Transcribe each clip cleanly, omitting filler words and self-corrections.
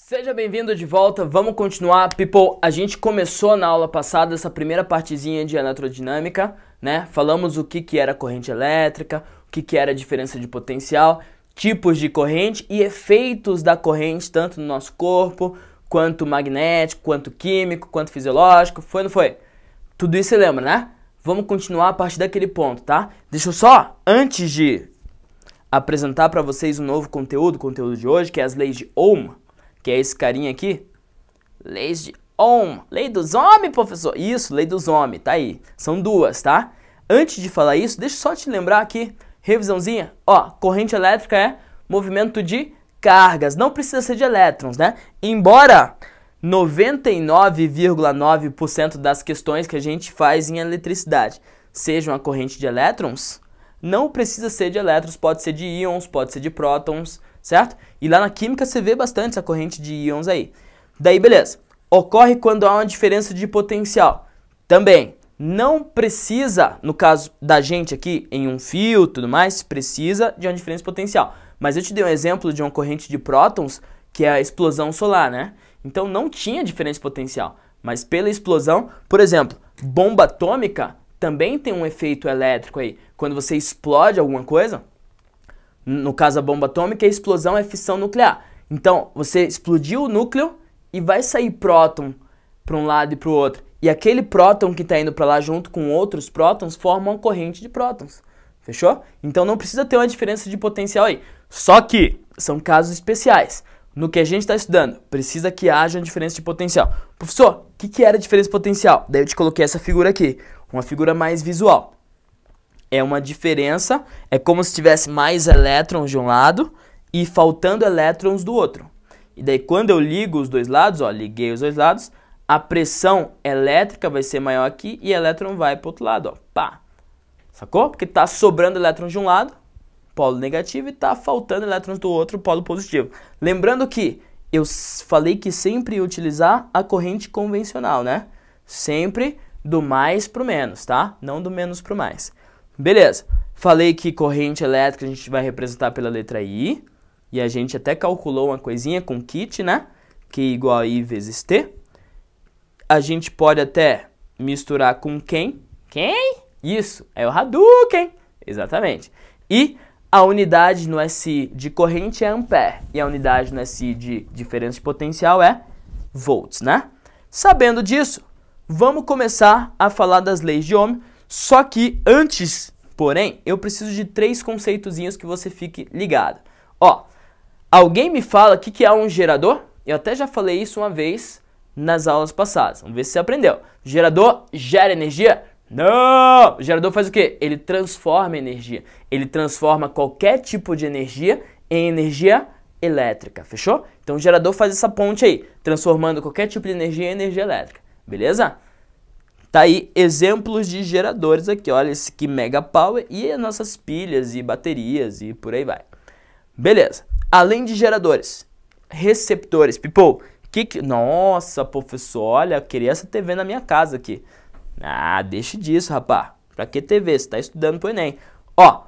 Seja bem-vindo de volta, vamos continuar. People, a gente começou na aula passada essa primeira partezinha de eletrodinâmica, né? Falamos o que era corrente elétrica, o que era a diferença de potencial, tipos de corrente e efeitos da corrente, tanto no nosso corpo, quanto magnético, quanto químico, quanto fisiológico. Foi ou não foi? Tudo isso você lembra, né? Vamos continuar a partir daquele ponto, tá? Deixa eu só, antes de apresentar para vocês um novo conteúdo, o conteúdo de hoje, que é as leis de Ohm, que é esse carinha aqui. Leis de Ohm. Lei dos homens, professor. Isso, lei dos homens, tá aí. São duas, tá? Antes de falar isso, deixa eu só te lembrar aqui, revisãozinha. Ó, corrente elétrica é movimento de cargas. Não precisa ser de elétrons, né? Embora 99,9% das questões que a gente faz em eletricidade sejam a corrente de elétrons, não precisa ser de elétrons, pode ser de íons, pode ser de prótons, certo? E lá na química você vê bastante essa corrente de íons aí. Daí, beleza. Ocorre quando há uma diferença de potencial. Também, não precisa, no caso da gente aqui, em um fio e tudo mais, precisa de uma diferença de potencial. Mas eu te dei um exemplo de uma corrente de prótons, que é a explosão solar, né? Então não tinha diferença de potencial. Mas pela explosão, por exemplo, bomba atômica também tem um efeito elétrico aí. Quando você explode alguma coisa, no caso da bomba atômica, a explosão é fissão nuclear. Então, você explodiu o núcleo e vai sair próton para um lado e para o outro. E aquele próton que está indo para lá junto com outros prótons forma uma corrente de prótons. Fechou? Então não precisa ter uma diferença de potencial aí. Só que são casos especiais. No que a gente está estudando, precisa que haja uma diferença de potencial. Professor, o que era a diferença de potencial? Daí eu te coloquei essa figura aqui, uma figura mais visual. É uma diferença, é como se tivesse mais elétrons de um lado e faltando elétrons do outro. E daí quando eu ligo os dois lados, ó, liguei os dois lados, a pressão elétrica vai ser maior aqui e o elétron vai para o outro lado, ó, pá. Sacou? Porque está sobrando elétrons de um lado, polo negativo, e está faltando elétrons do outro, polo positivo. Lembrando que eu falei que sempre ia utilizar a corrente convencional, né? Sempre do mais para o menos, tá? Não do menos para o mais. Beleza. Falei que corrente elétrica a gente vai representar pela letra I. E a gente até calculou uma coisinha com kit, né? Q igual a I vezes T. A gente pode até misturar com quem? Quem? Isso, é o Hadouken. Exatamente. E a unidade no SI de corrente é ampere. E a unidade no SI de diferença de potencial é volts, né? Sabendo disso, vamos começar a falar das leis de Ohm. Só que antes, porém, eu preciso de 3 conceitozinhos que você fique ligado. Ó, alguém me fala o que é um gerador? Eu até já falei isso uma vez nas aulas passadas. Vamos ver se você aprendeu. Gerador gera energia? Não! O gerador faz o quê? Ele transforma energia. Ele transforma qualquer tipo de energia em energia elétrica, fechou? Então o gerador faz essa ponte aí, transformando qualquer tipo de energia em energia elétrica, beleza? Tá aí exemplos de geradores aqui, olha esse aqui Mega Power e as nossas pilhas e baterias e por aí vai. Beleza, além de geradores, receptores, people, Nossa, professor, olha, eu queria essa TV na minha casa aqui. Ah, deixa disso, rapá. Pra que TV? Você tá estudando pro Enem. Ó,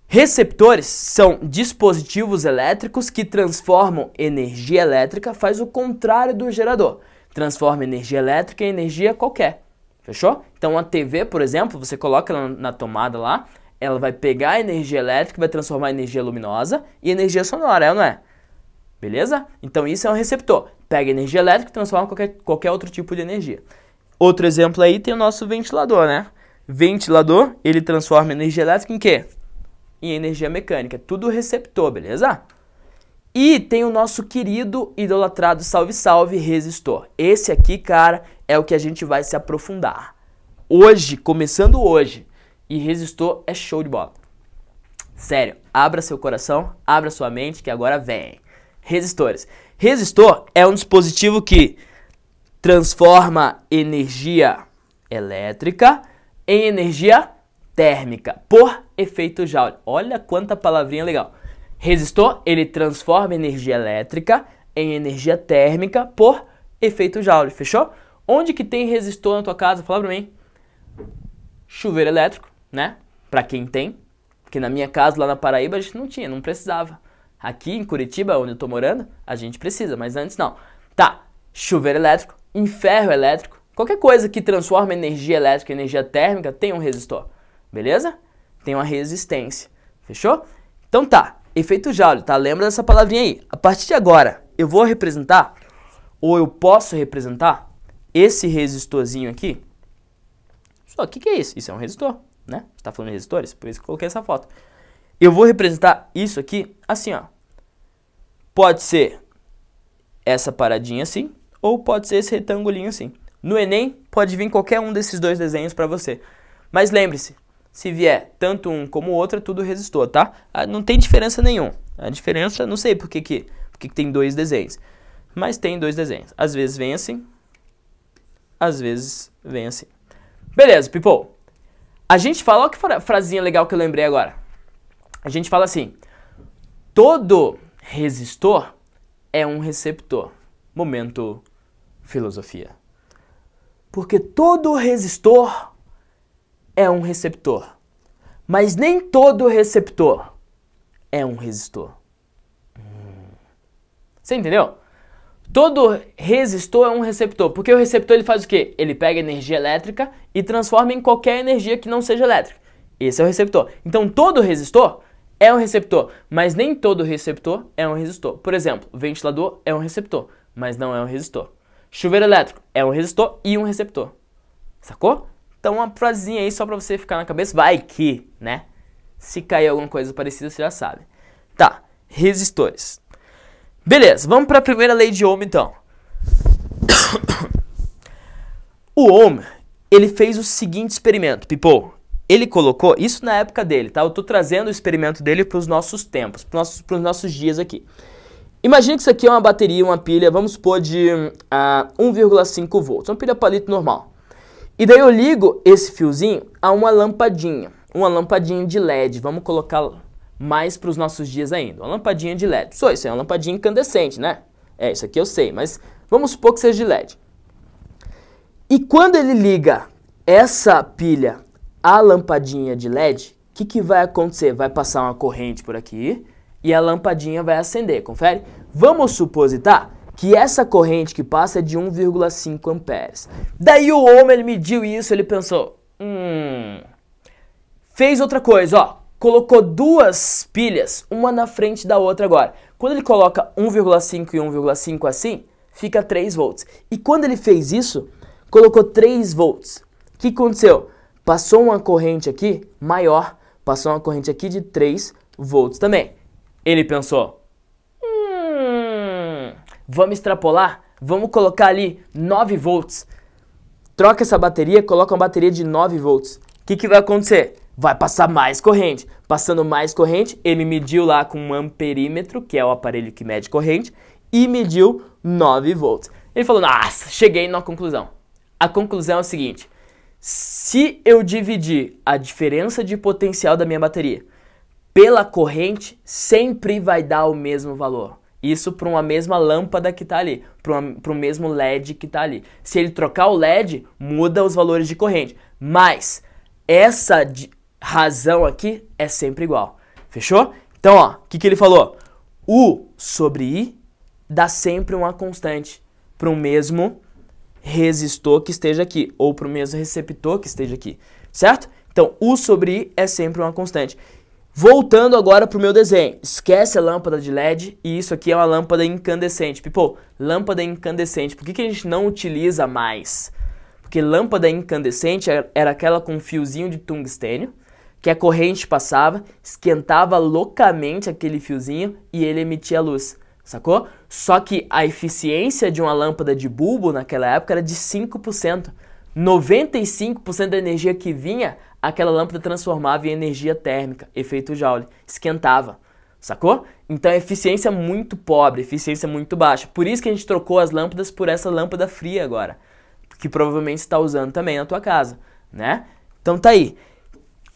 receptores são dispositivos elétricos que transformam energia elétrica, faz o contrário do gerador. Transforma energia elétrica em energia qualquer. Fechou? Então a TV, por exemplo, você coloca ela na tomada lá, ela vai pegar a energia elétrica, vai transformar em energia luminosa e energia sonora, é ou não é? Beleza? Então isso é um receptor. Pega energia elétrica e transforma em qualquer outro tipo de energia. Outro exemplo aí tem o nosso ventilador, né? Ventilador, ele transforma energia elétrica em quê? Em energia mecânica. Tudo receptor, beleza? E tem o nosso querido, idolatrado, salve, salve, resistor. Esse aqui, cara, é o que a gente vai se aprofundar. Hoje, começando hoje. E resistor é show de bola. Sério, abra seu coração, abra sua mente, que agora vem. Resistores. Resistor é um dispositivo que transforma energia elétrica em energia térmica por efeito Joule. Olha quanta palavrinha legal. Resistor, ele transforma energia elétrica em energia térmica por efeito Joule, fechou? Onde que tem resistor na tua casa? Fala pra mim. Chuveiro elétrico, né? Pra quem tem. Porque na minha casa, lá na Paraíba, a gente não tinha, não precisava. Aqui em Curitiba, onde eu tô morando, a gente precisa, mas antes não. Tá, chuveiro elétrico, em ferro elétrico, qualquer coisa que transforma energia elétrica em energia térmica tem um resistor, beleza? Tem uma resistência, fechou? Então tá, efeito Joule, tá? Lembra dessa palavrinha aí. A partir de agora, eu vou representar, ou eu posso representar, esse resistorzinho aqui. Só, o que é isso? Isso é um resistor, né? A gente tá falando de resistores, por isso que eu coloquei essa foto. Eu vou representar isso aqui assim, ó. Pode ser essa paradinha assim, ou pode ser esse retangulinho assim. No Enem, pode vir qualquer um desses dois desenhos para você. Mas lembre-se, se vier tanto um como o outro, é tudo resistor, tá? Não tem diferença nenhuma. A diferença, não sei por que tem dois desenhos. Mas tem dois desenhos. Às vezes vem assim, às vezes vem assim. Beleza, people. A gente fala, olha que frasinha legal que eu lembrei agora. A gente fala assim, todo resistor é um receptor. Momento filosofia. Porque todo resistor é um receptor. Mas nem todo receptor é um resistor. Você entendeu? Todo resistor é um receptor. Porque o receptor ele faz o quê? Ele pega energia elétrica e transforma em qualquer energia que não seja elétrica. Esse é o receptor. Então todo resistor é um receptor, mas nem todo receptor é um resistor. Por exemplo, o ventilador é um receptor, mas não é um resistor. Chuveiro elétrico é um resistor e um receptor. Sacou? Então uma frasinha aí só pra você ficar na cabeça. Vai que, né? Se cair alguma coisa parecida, você já sabe. Tá, resistores. Beleza, vamos pra primeira lei de Ohm então. O Ohm, ele fez o seguinte experimento, people. Ele colocou, isso na época dele, tá? Eu tô trazendo o experimento dele para os nossos tempos, para os nossos dias aqui. Imagina que isso aqui é uma bateria, uma pilha, vamos supor de 1,5 volts, uma pilha palito normal. E daí eu ligo esse fiozinho a uma lampadinha de LED, vamos colocar mais para os nossos dias ainda, uma lampadinha de LED. Isso é uma lampadinha incandescente, né? É, isso aqui eu sei, mas vamos supor que seja de LED. E quando ele liga essa pilha a lampadinha de LED, o que vai acontecer? Vai passar uma corrente por aqui e a lampadinha vai acender, confere? Vamos supositar que essa corrente que passa é de 1,5 amperes. Daí o Ohm, ele mediu isso, ele pensou, fez outra coisa, ó, colocou duas pilhas, uma na frente da outra agora. Quando ele coloca 1,5 e 1,5 assim, fica 3 volts. E quando ele fez isso, colocou 3 volts. O que aconteceu? Passou uma corrente aqui maior, passou uma corrente aqui de 3 volts também. Ele pensou, vamos extrapolar, vamos colocar ali 9 volts. Troca essa bateria, coloca uma bateria de 9 volts. O que vai acontecer? Vai passar mais corrente. Passando mais corrente, ele mediu lá com um amperímetro, que é o aparelho que mede corrente, e mediu 9 volts. Ele falou, nossa, cheguei na conclusão. A conclusão é o seguinte. Se eu dividir a diferença de potencial da minha bateria pela corrente, sempre vai dar o mesmo valor. Isso para uma mesma lâmpada que está ali, para o mesmo LED que está ali. Se ele trocar o LED, muda os valores de corrente. Mas essa razão aqui é sempre igual. Fechou? Então, ó, o que ele falou? U sobre I dá sempre uma constante para o mesmo resistor que esteja aqui, ou para o mesmo receptor que esteja aqui, certo? Então, U sobre I é sempre uma constante. Voltando agora para o meu desenho, esquece a lâmpada de LED e isso aqui é uma lâmpada incandescente. People, lâmpada incandescente, por que a gente não utiliza mais? Porque lâmpada incandescente era aquela com um fiozinho de tungstênio, que a corrente passava, esquentava loucamente aquele fiozinho e ele emitia luz. Sacou? Só que a eficiência de uma lâmpada de bulbo naquela época era de 5%. 95% da energia que vinha, aquela lâmpada transformava em energia térmica, efeito Joule, esquentava. Sacou? Então a eficiência é muito pobre, eficiência muito baixa. Por isso que a gente trocou as lâmpadas por essa lâmpada fria agora, que provavelmente você está usando também na tua casa, né? Então tá aí.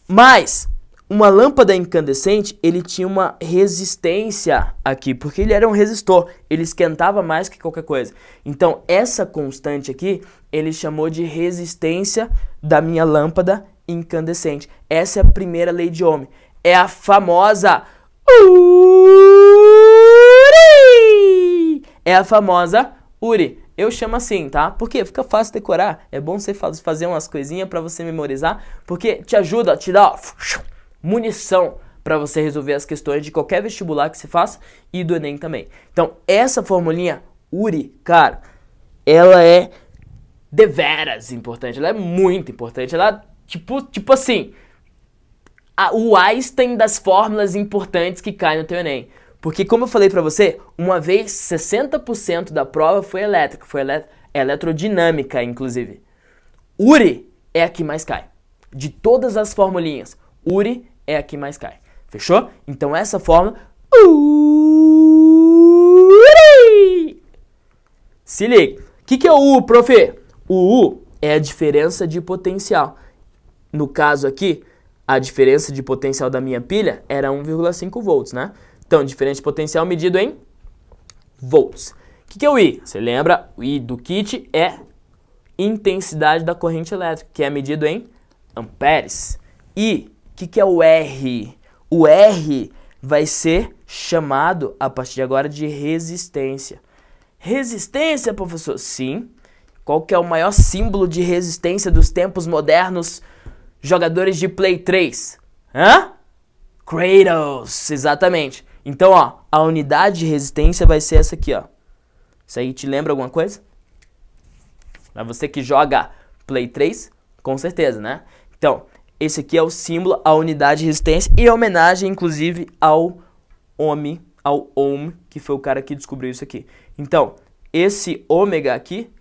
Mas uma lâmpada incandescente, ele tinha uma resistência aqui, porque ele era um resistor, ele esquentava mais que qualquer coisa. Então, essa constante aqui, ele chamou de resistência da minha lâmpada incandescente. Essa é a primeira lei de Ohm. É a famosa... é a famosa URI. Eu chamo assim, tá? Porque fica fácil decorar. É bom você fazer umas coisinhas pra você memorizar, porque te ajuda, te dá munição pra você resolver as questões de qualquer vestibular que você faça e do Enem também. Então, essa formulinha URI, cara, ela é deveras importante. Ela é muito importante. Ela, tipo assim, o Einstein das fórmulas importantes que caem no teu Enem. Porque, como eu falei pra você, uma vez 60% da prova foi elétrica, foi eletrodinâmica, inclusive. URI é a que mais cai. De todas as formulinhas, URI é a que mais cai. Fechou? Então, essa fórmula... URI! Se liga. O que é o U, prof? O U é a diferença de potencial. No caso aqui, a diferença de potencial da minha pilha era 1,5 volts, né? Então, diferença de potencial medido em volts. O que é o I? Você lembra? O I do kit é intensidade da corrente elétrica, que é medido em amperes. E o que é o R? O R vai ser chamado, a partir de agora, de resistência. Resistência, professor? Sim. Qual que é o maior símbolo de resistência dos tempos modernos? Jogadores de Play 3. Hã? Kratos, exatamente. Então, ó, a unidade de resistência vai ser essa aqui, ó. Isso aí te lembra alguma coisa? Pra você que joga Play 3, com certeza, né? Então, esse aqui é o símbolo, a unidade de resistência, e homenagem, inclusive, ao Ohm, que foi o cara que descobriu isso aqui. Então, esse ômega aqui,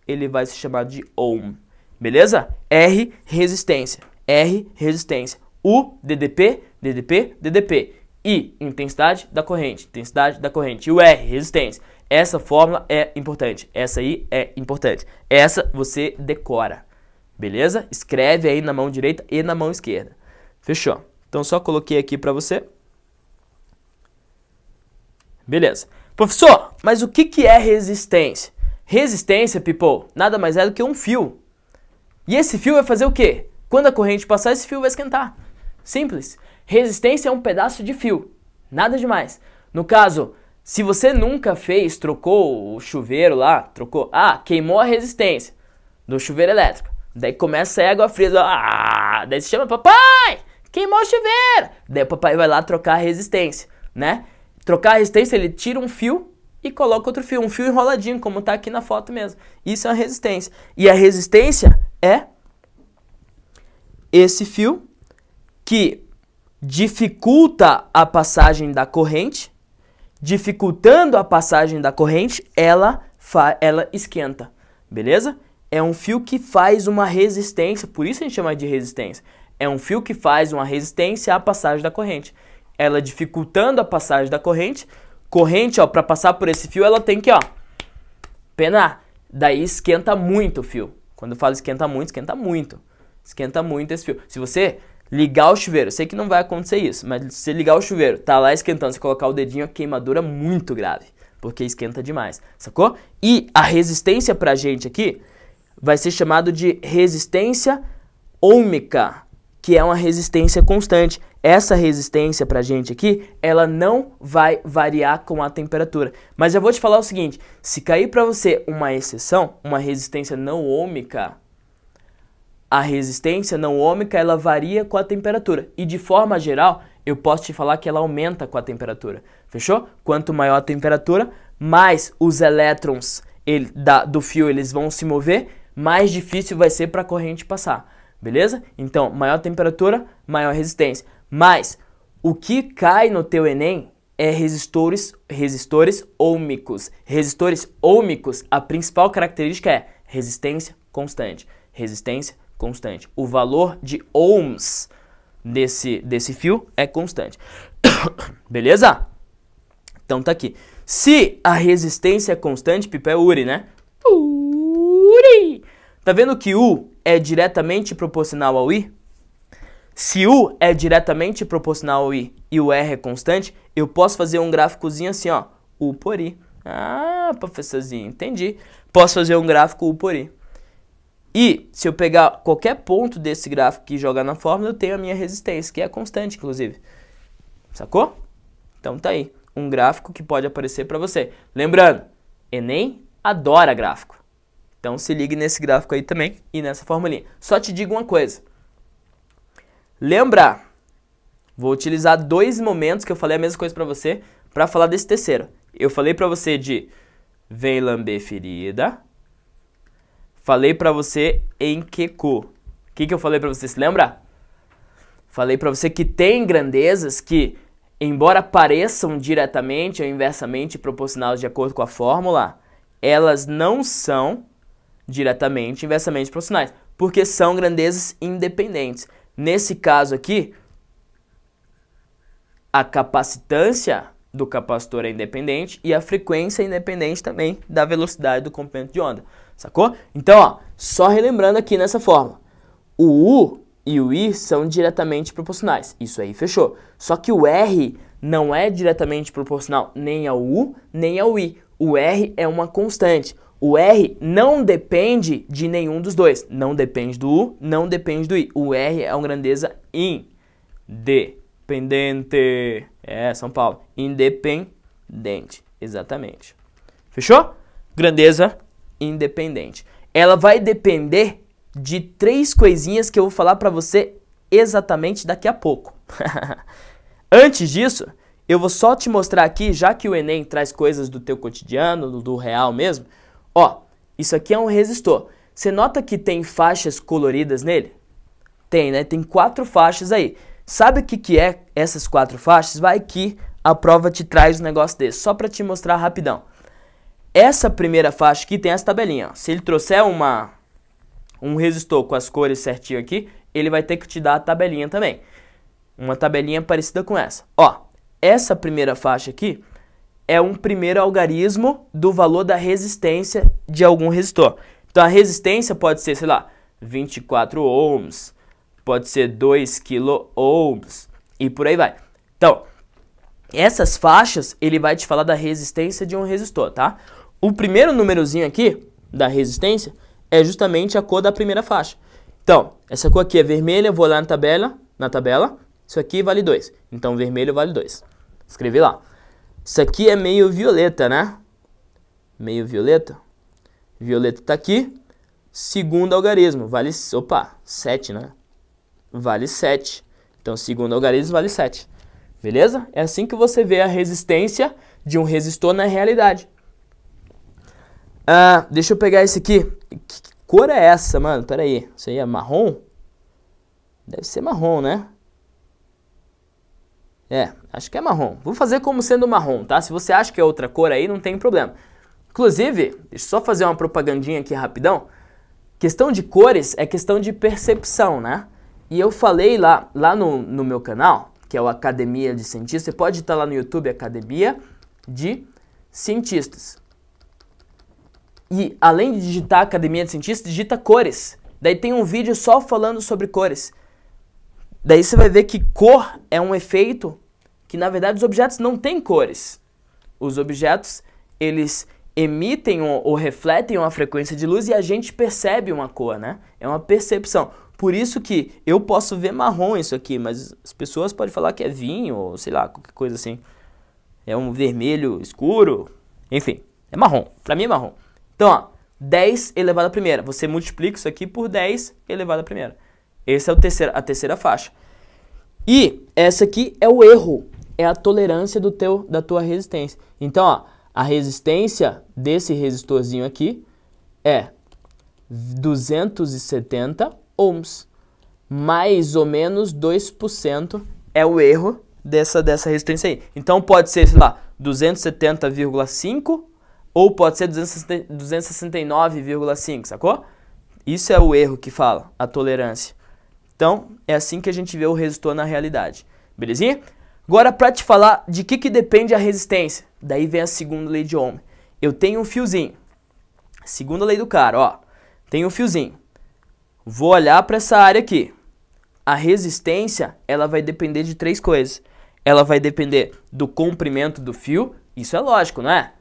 ele vai se chamar de Ohm. Beleza? R, resistência. R, resistência. U, DDP, DDP, DDP. I, intensidade da corrente. Intensidade da corrente. E o R, resistência. Essa fórmula é importante. Essa aí é importante. Essa você decora. Beleza? Escreve aí na mão direita e na mão esquerda. Fechou? Então só coloquei aqui pra você. Beleza. Professor, mas o que é resistência? Resistência, people, nada mais é do que um fio. E esse fio vai fazer o quê? Quando a corrente passar, esse fio vai esquentar. Simples. Resistência é um pedaço de fio. Nada demais. No caso, se você nunca trocou o chuveiro lá, queimou a resistência do chuveiro elétrico. Daí começa a água fria. Daí você chama, papai, queimou o chuveiro. Daí o papai vai lá trocar a resistência, né? Trocar a resistência, ele tira um fio e coloca outro fio. Um fio enroladinho, como tá aqui na foto mesmo. Isso é uma resistência. E a resistência é esse fio que dificulta a passagem da corrente. Dificultando a passagem da corrente, ela esquenta. Beleza? É um fio que faz uma resistência, por isso a gente chama de resistência. É um fio que faz uma resistência à passagem da corrente. Ela dificultando a passagem da corrente, ó, para passar por esse fio, ela tem que, ó, penar. Daí esquenta muito o fio. Quando eu falo esquenta muito, esquenta muito. Esquenta muito esse fio. Se você ligar o chuveiro, eu sei que não vai acontecer isso, mas se você ligar o chuveiro, tá lá esquentando, você colocar o dedinho, a queimadura muito grave, porque esquenta demais, sacou? E a resistência pra gente aqui vai ser chamado de resistência ôhmica, que é uma resistência constante. Essa resistência pra gente aqui, ela não vai variar com a temperatura. Mas eu vou te falar o seguinte, se cair pra você uma exceção, uma resistência não ôhmica, a resistência não ôhmica, ela varia com a temperatura. E de forma geral, eu posso te falar que ela aumenta com a temperatura. Fechou? Quanto maior a temperatura, mais os elétrons do fio eles vão se mover, mais difícil vai ser para a corrente passar. Beleza? Então, maior temperatura, maior resistência. Mas o que cai no teu Enem é resistores ôhmicos. Resistores ôhmicos, a principal característica é resistência constante. Resistência constante. O valor de ohms desse fio é constante. Beleza? Então tá aqui. Se a resistência é constante, pipa é URI, né? URI! Tá vendo que U é diretamente proporcional ao I? Se U é diretamente proporcional ao I e o R é constante, eu posso fazer um gráficozinho assim, ó. U por I. Ah, professorzinho, entendi. Posso fazer um gráfico U por I. E se eu pegar qualquer ponto desse gráfico e jogar na fórmula, eu tenho a minha resistência, que é constante, inclusive. Sacou? Então tá aí, um gráfico que pode aparecer para você. Lembrando, Enem adora gráfico. Então se ligue nesse gráfico aí também e nessa formulinha. Só te digo uma coisa. Lembra, vou utilizar dois momentos que eu falei a mesma coisa pra você pra falar desse terceiro. Eu falei pra você de vem lamber ferida. Falei pra você em queco. O que eu falei pra você, se lembra? Falei pra você que tem grandezas que, embora pareçam diretamente ou inversamente proporcionais de acordo com a fórmula, elas não são diretamente inversamente proporcionais, porque são grandezas independentes. Nesse caso aqui, a capacitância do capacitor é independente e a frequência é independente também da velocidade do comprimento de onda, sacou? Então, ó, só relembrando aqui nessa fórmula, o U e o I são diretamente proporcionais, isso aí fechou. Só que o R não é diretamente proporcional nem ao U nem ao I, o R é uma constante. O R não depende de nenhum dos dois. Não depende do U, não depende do I. O R é uma grandeza independente. É, São Paulo. Independente. Exatamente. Fechou? Grandeza independente. Ela vai depender de três coisinhas que eu vou falar pra você exatamente daqui a pouco. Antes disso, eu vou só te mostrar aqui, já que o Enem traz coisas do teu cotidiano, do real mesmo. Ó, isso aqui é um resistor. Você nota que tem faixas coloridas nele? Tem, né? Tem 4 faixas aí. Sabe o que é essas 4 faixas? Vai que a prova te traz um negócio desse. Só pra te mostrar rapidão. Essa primeira faixa aqui tem essa tabelinha. Ó. Se ele trouxer um resistor com as cores certinho aqui, ele vai ter que te dar a tabelinha também. Uma tabelinha parecida com essa. Ó, essa primeira faixa aqui é um primeiro algarismo do valor da resistência de algum resistor. Então a resistência pode ser, sei lá, 24 ohms, pode ser 2 kΩ e por aí vai. Então, essas faixas, ele vai te falar da resistência de um resistor, tá? O primeiro númerozinho aqui da resistência é justamente a cor da primeira faixa. Então, essa cor aqui é vermelha, eu vou lá na tabela, isso aqui vale 2. Então, vermelho vale 2. Escrevi lá. Isso aqui é meio violeta, né? Meio violeta. Violeta tá aqui. Segundo algarismo, vale... Opa, 7, né? Vale 7. Então, segundo algarismo vale 7. Beleza? É assim que você vê a resistência de um resistor na realidade. Deixa eu pegar esse aqui. Que cor é essa, mano? Pera aí. Isso aí é marrom? Deve ser marrom, né? É, acho que é marrom. Vou fazer como sendo marrom, tá? Se você acha que é outra cor aí, não tem problema. Inclusive, deixa eu só fazer uma propagandinha aqui rapidão. Questão de cores é questão de percepção, né? E eu falei lá no meu canal, que é o Academia de Cientistas. Você pode estar lá no YouTube, Academia de Cientistas. E além de digitar Academia de Cientistas, digita cores. Daí tem um vídeo só falando sobre cores. Daí você vai ver que cor é um efeito que, na verdade, os objetos não têm cores. Os objetos, eles emitem ou refletem uma frequência de luz e a gente percebe uma cor, né? É uma percepção. Por isso que eu posso ver marrom isso aqui, mas as pessoas podem falar que é vinho ou sei lá, qualquer coisa assim. É um vermelho escuro, enfim, é marrom. Pra mim é marrom. Então, ó, 10 elevado à primeira. Você multiplica isso aqui por 10 elevado à primeira. Essa é a terceira faixa. E essa aqui é o erro, é a tolerância da tua resistência. Então, ó, a resistência desse resistorzinho aqui é 270 ohms. Mais ou menos 2% é o erro dessa resistência aí. Então pode ser, sei lá, 270,5 ou pode ser 269,5, sacou? Isso é o erro que fala, a tolerância. Então, é assim que a gente vê o resistor na realidade. Belezinha? Agora, para te falar de que depende a resistência, daí vem a segunda lei de Ohm. Eu tenho um fiozinho. Segunda lei do cara, ó. Tenho um fiozinho. Vou olhar para essa área aqui. A resistência, ela vai depender de 3 coisas. Ela vai depender do comprimento do fio. Isso é lógico, não é?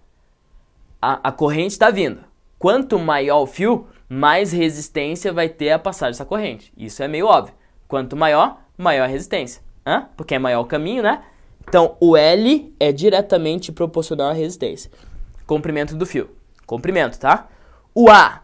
A corrente está vindo. Quanto maior o fio, mais resistência vai ter a passar dessa corrente. Isso é meio óbvio. Quanto maior, maior a resistência. Porque é maior o caminho, né? Então, o L é diretamente proporcional à resistência. Comprimento do fio. comprimento, tá? O A.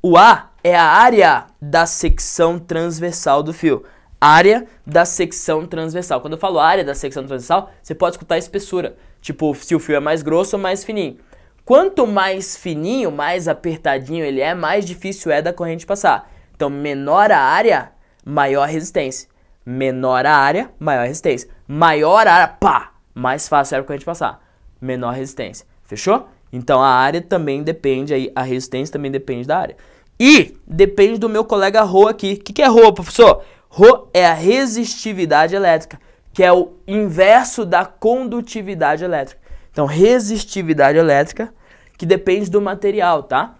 O A é a área da secção transversal do fio. Área da secção transversal. Quando eu falo área da secção transversal, você pode escutar a espessura. Tipo, se o fio é mais grosso ou mais fininho. Quanto mais fininho, mais apertadinho ele é, mais difícil é da corrente passar. Então, menor a área, maior a resistência. Menor a área, maior a resistência. Maior a área, pá, mais fácil é a corrente passar. Menor resistência. Fechou? Então, a área também depende, aí, a resistência também depende da área. E depende do meu colega Rho aqui. O que é Rho, professor? Rho é a resistividade elétrica, que é o inverso da condutividade elétrica. Então, resistividade elétrica, que depende do material, tá?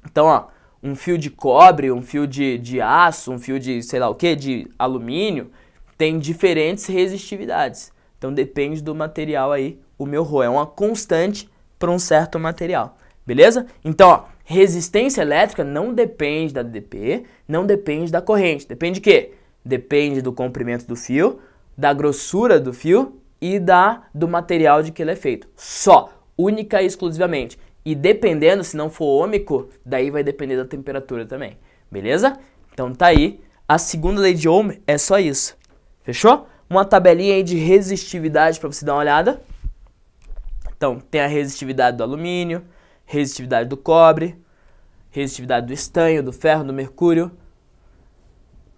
Então, ó, um fio de cobre, um fio de aço, um fio de sei lá o que, de alumínio, tem diferentes resistividades. Então, depende do material aí, o meu Rho. É uma constante para um certo material, beleza? Então, ó, resistência elétrica não depende da DP, não depende da corrente. Depende de quê? Depende do comprimento do fio, da grossura do fio e do material de que ele é feito. Só, única e exclusivamente. E dependendo, se não for ômico, daí vai depender da temperatura também. Beleza? Então tá aí. A segunda lei de Ohm é só isso. Fechou? Uma tabelinha aí de resistividade para você dar uma olhada. Então, tem a resistividade do alumínio, resistividade do cobre, resistividade do estanho, do ferro, do mercúrio,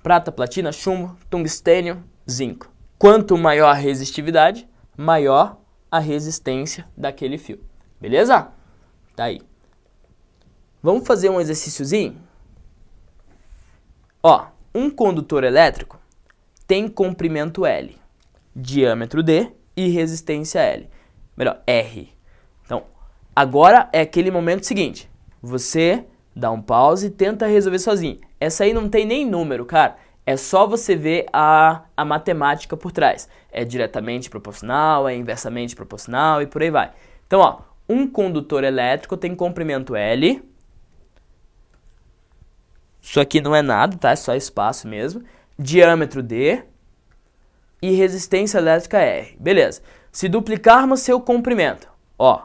prata, platina, chumbo, tungstênio, zinco. Quanto maior a resistividade, maior a resistência daquele fio. Beleza? Tá aí. Vamos fazer um exercíciozinho? Ó, um condutor elétrico tem comprimento L, diâmetro D e resistência L. Melhor, R. Então, agora é aquele momento seguinte. Você dá um pause e tenta resolver sozinho. Essa aí não tem nem número, cara. É só você ver a matemática por trás. É diretamente proporcional, é inversamente proporcional e por aí vai. Então, ó, um condutor elétrico tem comprimento L. Isso aqui não é nada, tá? É só espaço mesmo. Diâmetro D e resistência elétrica R. Beleza. Se duplicarmos seu comprimento, ó,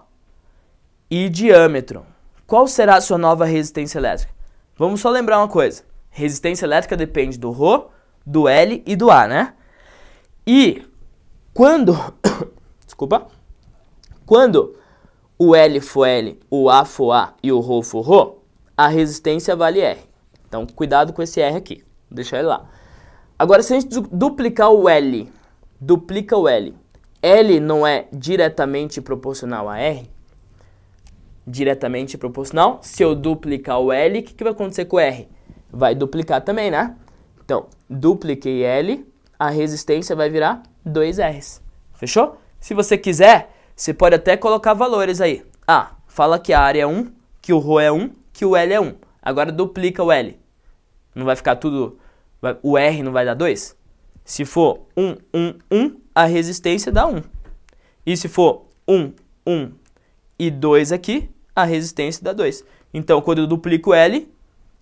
e diâmetro, qual será a sua nova resistência elétrica? Vamos só lembrar uma coisa. Resistência elétrica depende do Rho, do L e do A, né? E quando, desculpa, quando o L for L, o A for A e o Rho for Rho, a resistência vale R. Então, cuidado com esse R aqui. Vou deixar ele lá. Agora, se a gente duplicar o L, duplica o L, L não é diretamente proporcional a R? Diretamente proporcional. Se eu duplicar o L, o que vai acontecer com o R? Vai duplicar também, né? Então, dupliquei L, a resistência vai virar 2Rs. Fechou? Se você quiser, você pode até colocar valores aí. Ah, fala que a área é 1, que o Rho é 1, que o L é 1. Agora duplica o L. Não vai ficar tudo... O R não vai dar 2? Se for 1, 1, 1, a resistência dá 1. E se for 1, 1 e 2 aqui, a resistência dá 2. Então, quando eu duplico L,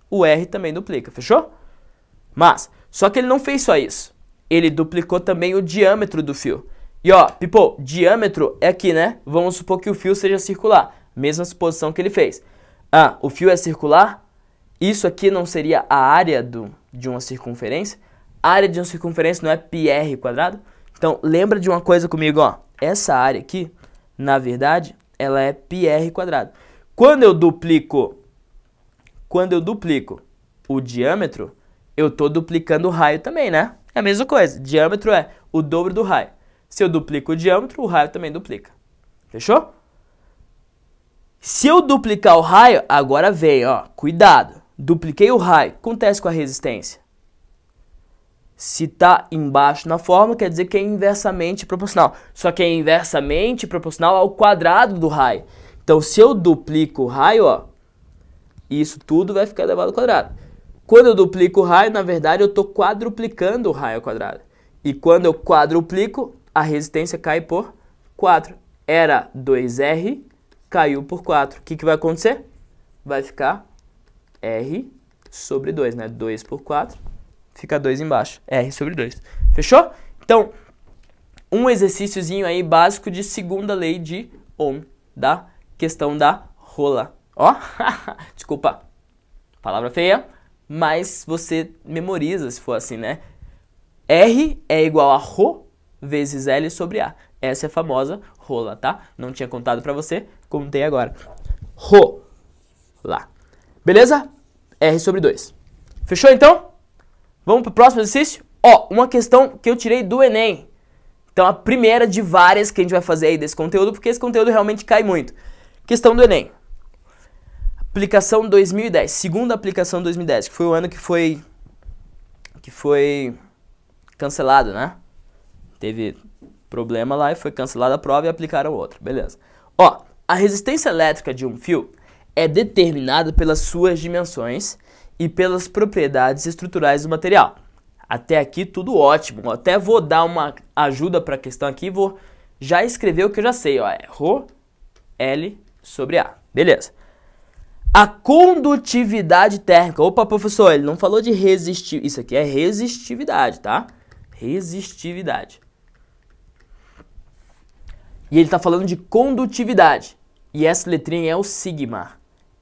o R também duplica, fechou? Mas, só que ele não fez só isso. Ele duplicou também o diâmetro do fio. E ó, people, diâmetro é aqui, né? Vamos supor que o fio seja circular. Mesma suposição que ele fez. Ah, o fio é circular? Isso aqui não seria a área de uma circunferência? A área de uma circunferência não é πr quadrado? Então, lembra de uma coisa comigo, ó. Essa área aqui, na verdade, ela é πr quadrado. Quando eu duplico o diâmetro, eu estou duplicando o raio também, né? É a mesma coisa. Diâmetro é o dobro do raio. Se eu duplico o diâmetro, o raio também duplica. Fechou? Se eu duplicar o raio, agora vem, ó. Cuidado. Dupliquei o raio. O que acontece com a resistência? Se está embaixo na fórmula, quer dizer que é inversamente proporcional. Só que é inversamente proporcional ao quadrado do raio. Então, se eu duplico o raio, ó, isso tudo vai ficar elevado ao quadrado. Quando eu duplico o raio, na verdade, eu estou quadruplicando o raio ao quadrado. E quando eu quadruplico, a resistência cai por 4. Era 2R, caiu por 4. O que vai acontecer? Vai ficar R sobre 2, né? 2 por 4, fica 2 embaixo. R sobre 2. Fechou? Então, um exercíciozinho aí básico de segunda lei de Ohm da questão da rola. Ó, desculpa, palavra feia, mas você memoriza se for assim, né? R é igual a Rho vezes L sobre A. Essa é a famosa rola, tá? Não tinha contado pra você, contei agora. Rola. Beleza? R sobre 2. Fechou então? Vamos pro próximo exercício? Ó, uma questão que eu tirei do Enem. Então a primeira de várias que a gente vai fazer aí desse conteúdo, porque esse conteúdo realmente cai muito. Questão do Enem. Aplicação 2010, segunda aplicação 2010, que foi o ano que foi cancelado, né? Teve problema lá e foi cancelada a prova e aplicaram outra, beleza. Ó, a resistência elétrica de um fio é determinada pelas suas dimensões e pelas propriedades estruturais do material. Até aqui tudo ótimo, até vou dar uma ajuda para a questão aqui, vou já escrever o que eu já sei, ó, é Rho L sobre A, beleza. A condutividade térmica, opa professor, ele não falou de resistividade, isso aqui é resistividade, tá? Resistividade. E ele está falando de condutividade, e essa letrinha é o sigma.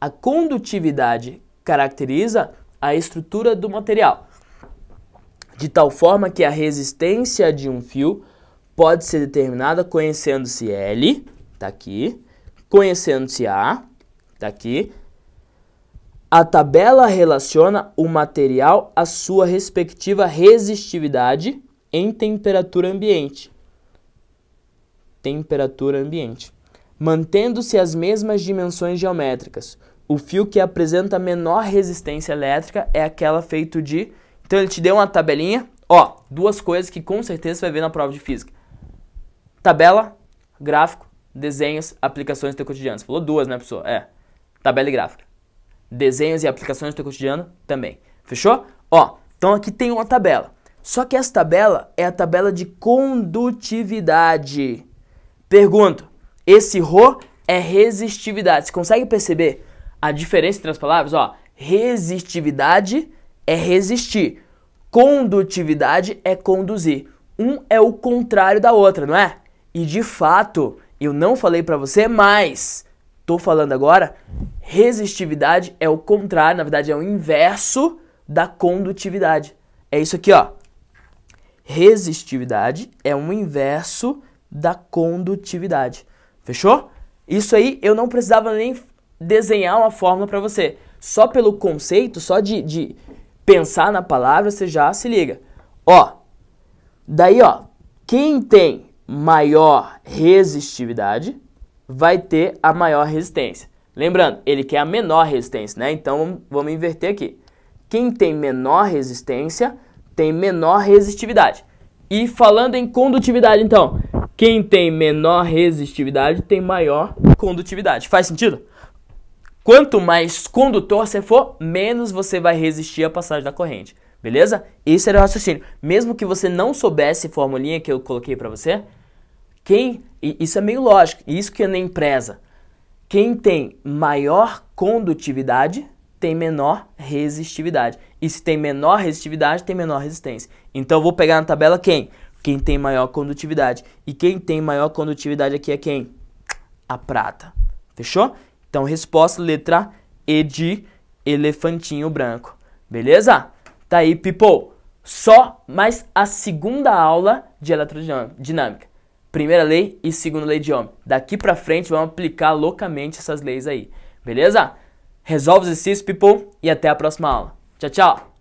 A condutividade caracteriza a estrutura do material, de tal forma que a resistência de um fio pode ser determinada conhecendo-se L, tá aqui, conhecendo-se A, tá aqui. A tabela relaciona o material à sua respectiva resistividade em temperatura ambiente. Mantendo-se as mesmas dimensões geométricas. O fio que apresenta menor resistência elétrica é aquela feito de... Então ele te deu uma tabelinha, ó, duas coisas que com certeza você vai ver na prova de física. Tabela, gráfico, desenhos, aplicações do teu cotidiano. Você falou duas, né, pessoal? É, tabela e gráfica. Desenhos e aplicações do teu cotidiano também. Fechou? Ó, então aqui tem uma tabela. Só que essa tabela é a tabela de condutividade. Pergunto, esse Rho é resistividade. Você consegue perceber a diferença entre as palavras? Ó, resistividade é resistir. Condutividade é conduzir. Um é o contrário da outra, não é? E de fato, eu não falei pra você, mas tô falando agora, resistividade é o contrário, na verdade é o inverso da condutividade. É isso aqui, ó. Resistividade é o inverso da condutividade. Fechou? Isso aí eu não precisava nem desenhar uma fórmula pra você. Só pelo conceito, só de pensar na palavra, você já se liga. Ó, daí ó, quem tem maior resistividade vai ter a maior resistência. Lembrando, ele quer a menor resistência, né? Então vamos inverter aqui. Quem tem menor resistência tem menor resistividade. E falando em condutividade, então, quem tem menor resistividade tem maior condutividade. Faz sentido? Quanto mais condutor você for, menos você vai resistir à passagem da corrente. Beleza? Esse era o raciocínio. Mesmo que você não soubesse a formulinha que eu coloquei pra você, isso é meio lógico, isso que eu nem preza. Quem tem maior condutividade tem menor resistividade. E se tem menor resistividade, tem menor resistência. Então eu vou pegar na tabela quem? Quem tem maior condutividade. E quem tem maior condutividade aqui é quem? A prata. Fechou? Então resposta letra E de elefantinho branco. Beleza? Tá aí, people. Só mais a segunda aula de eletrodinâmica. Primeira lei e segunda lei de Ohm. Daqui pra frente vamos aplicar loucamente essas leis aí. Beleza? Resolve os exercícios, people, e até a próxima aula. Tchau, tchau!